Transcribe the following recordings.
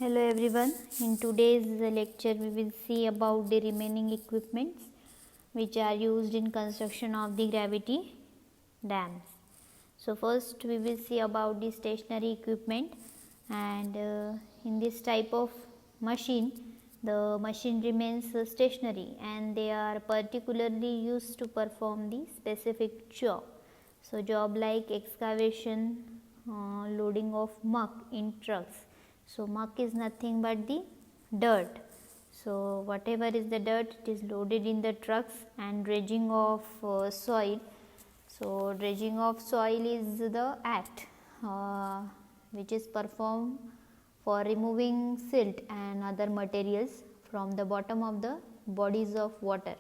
Hello everyone, in today's lecture we will see about the remaining equipments which are used in construction of the gravity dams. So first we will see about the stationary equipment, and in this type of machine the machine remains stationary and they are particularly used to perform the specific job. So job like excavation, loading of muck in trucks. So muck is nothing but the dirt. So whatever is the dirt, it is loaded in the trucks, and dredging of soil. So dredging of soil is the act which is performed for removing silt and other materials from the bottom of the bodies of water,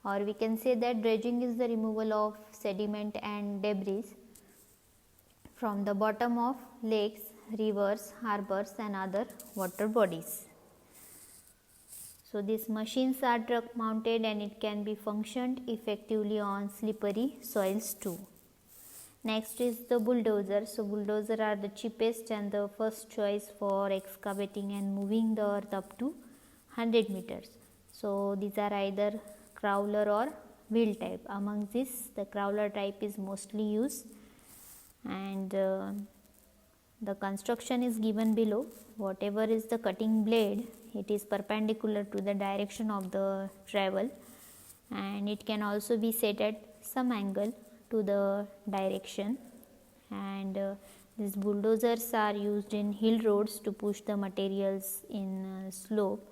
or we can say that dredging is the removal of sediment and debris from the bottom of lakes, rivers, harbors and other water bodies. So these machines are truck mounted and it can be functioned effectively on slippery soils too. Next is the bulldozer. So bulldozer are the cheapest and the first choice for excavating and moving the earth up to 100 meters. So these are either crawler or wheel type. Among this, the crawler type is mostly used, and the construction is given below. Whatever is the cutting blade, it is perpendicular to the direction of the travel, and it can also be set at some angle to the direction, and these bulldozers are used in hill roads to push the materials in slope,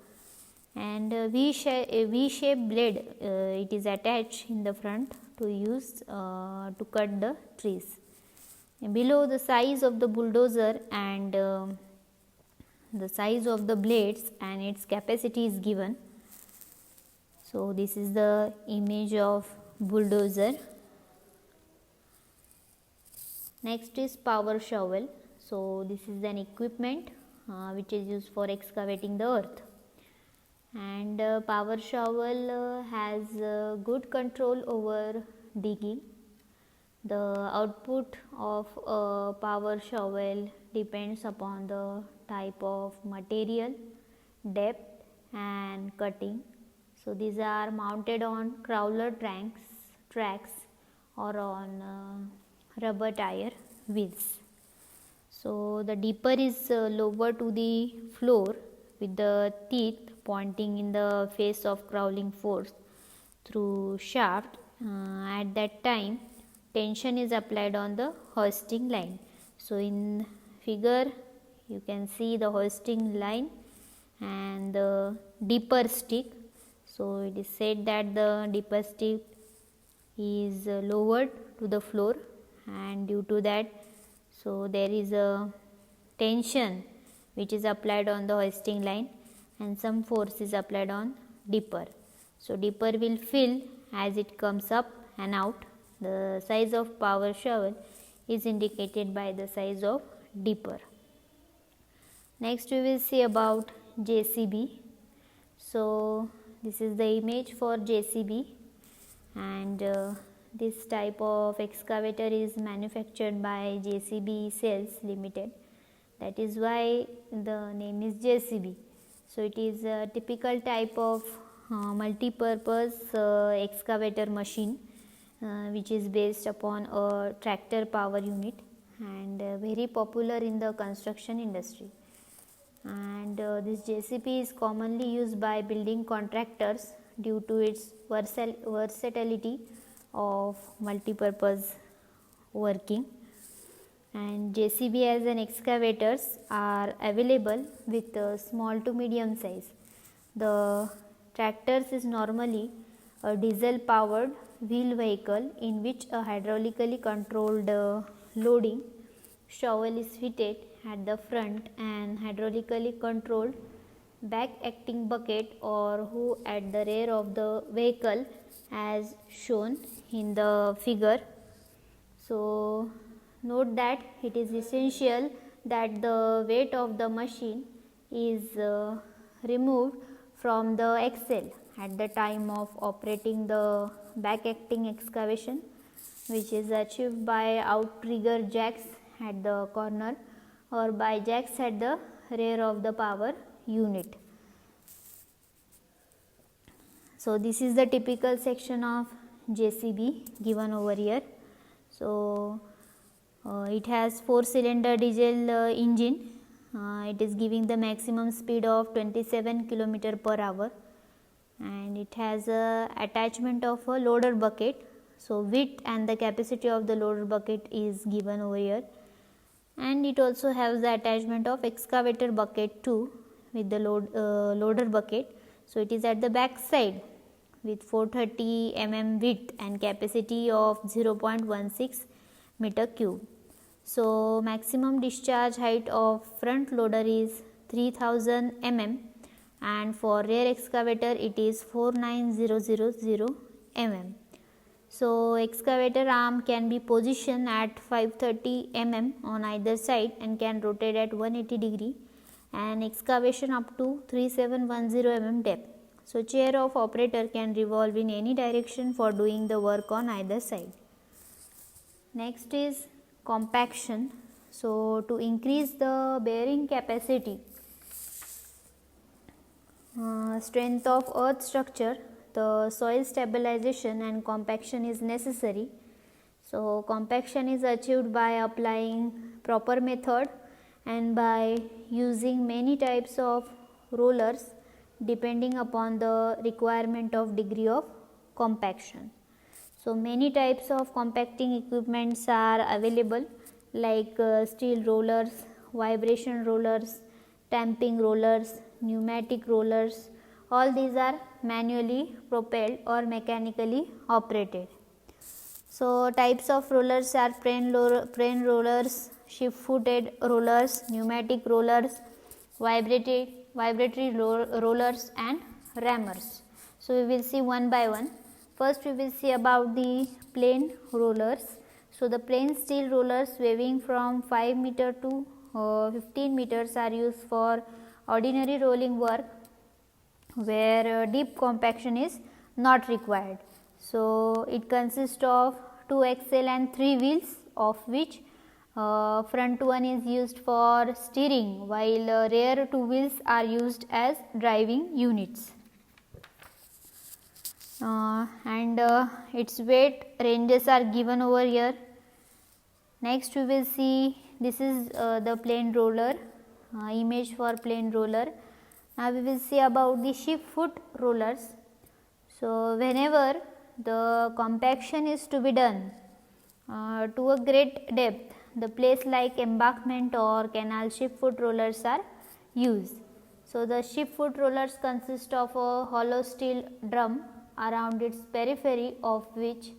and V-shaped blade it is attached in the front to use to cut the trees. Below the size of the bulldozer and the size of the blades and its capacity is given. So this is the image of bulldozer. Next is power shovel. So this is an equipment which is used for excavating the earth, and power shovel has good control over digging. The output of a power shovel depends upon the type of material, depth and cutting. So these are mounted on crawler tracks or on rubber tire wheels. So the dipper is lower to the floor with the teeth pointing in the face of crawling force through shaft. At that time tension is applied on the hoisting line. So in figure you can see the hoisting line and the dipper stick. So it is said that the dipper stick is lowered to the floor, and due to that, so there is a tension which is applied on the hoisting line and some force is applied on dipper. So dipper will fill as it comes up and out. The size of power shovel is indicated by the size of dipper. Next we will see about JCB. So this is the image for JCB, and this type of excavator is manufactured by JCB Sales Limited. That is why the name is JCB. So it is a typical type of multi-purpose excavator machine which is based upon a tractor power unit, and very popular in the construction industry. And this JCB is commonly used by building contractors due to its versatility of multi-purpose working. And JCB as an excavators are available with small to medium size. The tractors is normally a diesel powered wheel vehicle in which a hydraulically controlled loading shovel is fitted at the front and hydraulically controlled back acting bucket or hoe at the rear of the vehicle as shown in the figure. So note that it is essential that the weight of the machine is removed from the axle at the time of operating the back acting excavation, which is achieved by outrigger jacks at the corner or by jacks at the rear of the power unit. So this is the typical section of JCB given over here. So it has 4-cylinder diesel engine. It is giving the maximum speed of 27 km per hour, and it has a attachment of a loader bucket. So width and the capacity of the loader bucket is given over here, and it also has the attachment of excavator bucket too with the loader bucket. So it is at the back side with 430 mm width and capacity of 0.16 meter cube. So maximum discharge height of front loader is 3000 mm, and for rear excavator it is 49000 mm. So excavator arm can be positioned at 530 mm on either side and can rotate at 180 degree, and excavation up to 3710 mm depth. So chair of operator can revolve in any direction for doing the work on either side. Next is compaction. So to increase the bearing capacity, strength of earth structure, the soil stabilization and compaction is necessary. So compaction is achieved by applying proper method and by using many types of rollers depending upon the requirement of degree of compaction. So many types of compacting equipments are available, like steel rollers, vibration rollers, tamping rollers, pneumatic rollers. All these are manually propelled or mechanically operated. So types of rollers are plain rollers, shift footed rollers, pneumatic rollers, vibratory rollers and rammers. So we will see one by one. First we will see about the plain rollers. So the plain steel rollers weighing from 5 meter to 15 meters are used for ordinary rolling work where deep compaction is not required. So it consists of 2 axle and 3 wheels, of which front one is used for steering while rear 2 wheels are used as driving units. And its weight ranges are given over here. Next we will see, this is the plain roller, image for plain roller. Now we will see about the shift foot rollers. So whenever the compaction is to be done to a great depth, the place like embankment or canal shift foot rollers are used. So the shift foot rollers consist of a hollow steel drum around its periphery, of which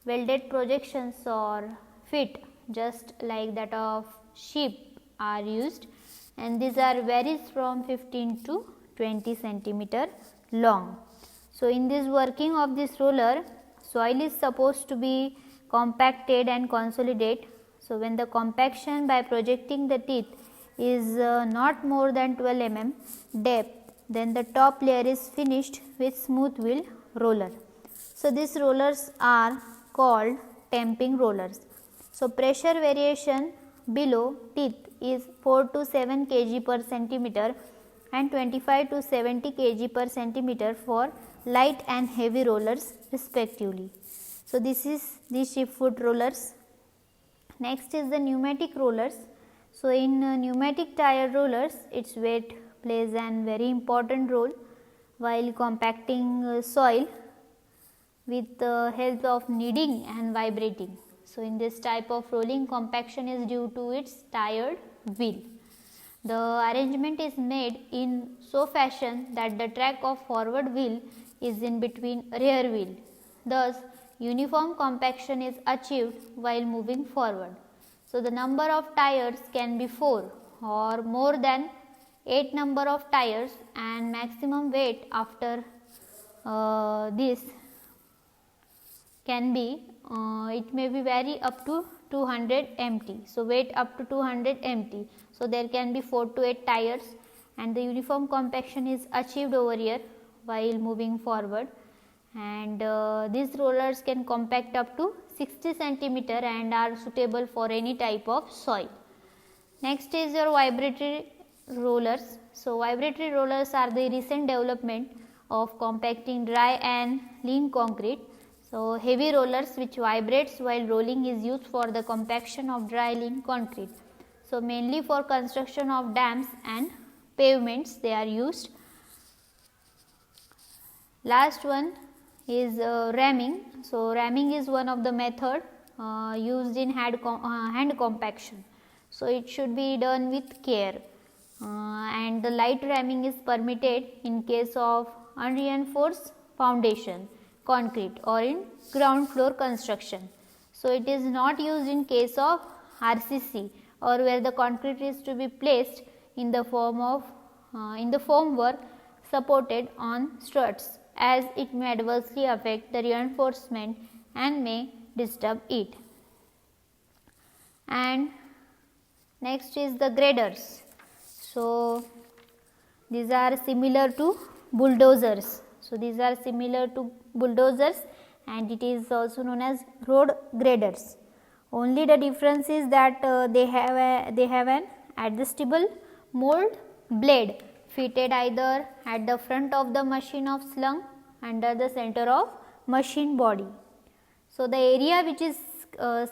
welded projections or feet just like that of sheep are used, and these are varies from 15 to 20 centimeter long. So in this working of this roller, soil is supposed to be compacted and consolidate. So when the compaction by projecting the teeth is not more than 12 mm depth, then the top layer is finished with smooth wheel roller. So these rollers are called tamping rollers. So pressure variation below teeth is 4 to 7 kg per centimeter and 25 to 70 kg per centimeter for light and heavy rollers respectively. So this is the shift foot rollers. Next is the pneumatic rollers. So in pneumatic tire rollers, its weight plays an very important role while compacting soil with the help of kneading and vibrating. So in this type of rolling, compaction is due to its tired wheel. The arrangement is made in so fashion that the track of forward wheel is in between rear wheel. Thus, uniform compaction is achieved while moving forward. So the number of tires can be 4 or more than 8 number of tires, and maximum weight after this can be, it may be vary up to 200 mt. So weight up to 200 mt. So there can be 4 to 8 tires, and the uniform compaction is achieved over here while moving forward, and these rollers can compact up to 60 centimeter and are suitable for any type of soil. Next is your vibratory rollers. So vibratory rollers are the recent development of compacting dry and lean concrete. So heavy rollers which vibrates while rolling is used for the compaction of dry lean concrete. So mainly for construction of dams and pavements they are used. Last one is ramming. So ramming is one of the method used in hand compaction. So it should be done with care, and the light ramming is permitted in case of unreinforced foundation concrete or in ground floor construction. So it is not used in case of RCC or where the concrete is to be placed in the form of formwork supported on struts, as it may adversely affect the reinforcement and may disturb it. And next is the graders. So these are similar to bulldozers. So these are similar to bulldozers and it is also known as road graders. Only the difference is that they have an adjustable mold blade fitted either at the front of the machine or slung under the center of machine body. So the area which is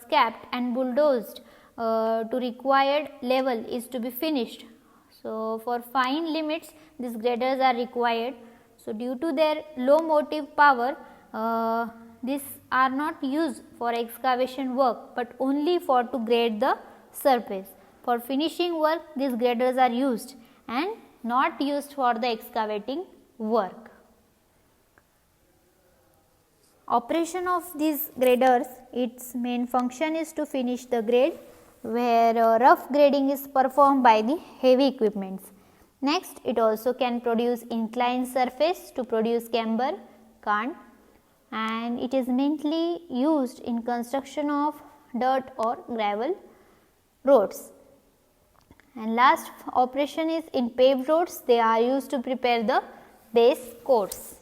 scapped and bulldozed to required level is to be finished. So for fine limits these graders are required. So due to their low motive power, these are not used for excavation work, but only for to grade the surface. For finishing work these graders are used and not used for the excavating work. Operation of these graders, its main function is to finish the grade, where rough grading is performed by the heavy equipments. Next, it also can produce inclined surface to produce camber, cant, and it is mainly used in construction of dirt or gravel roads. And last operation is in paved roads, they are used to prepare the base coats.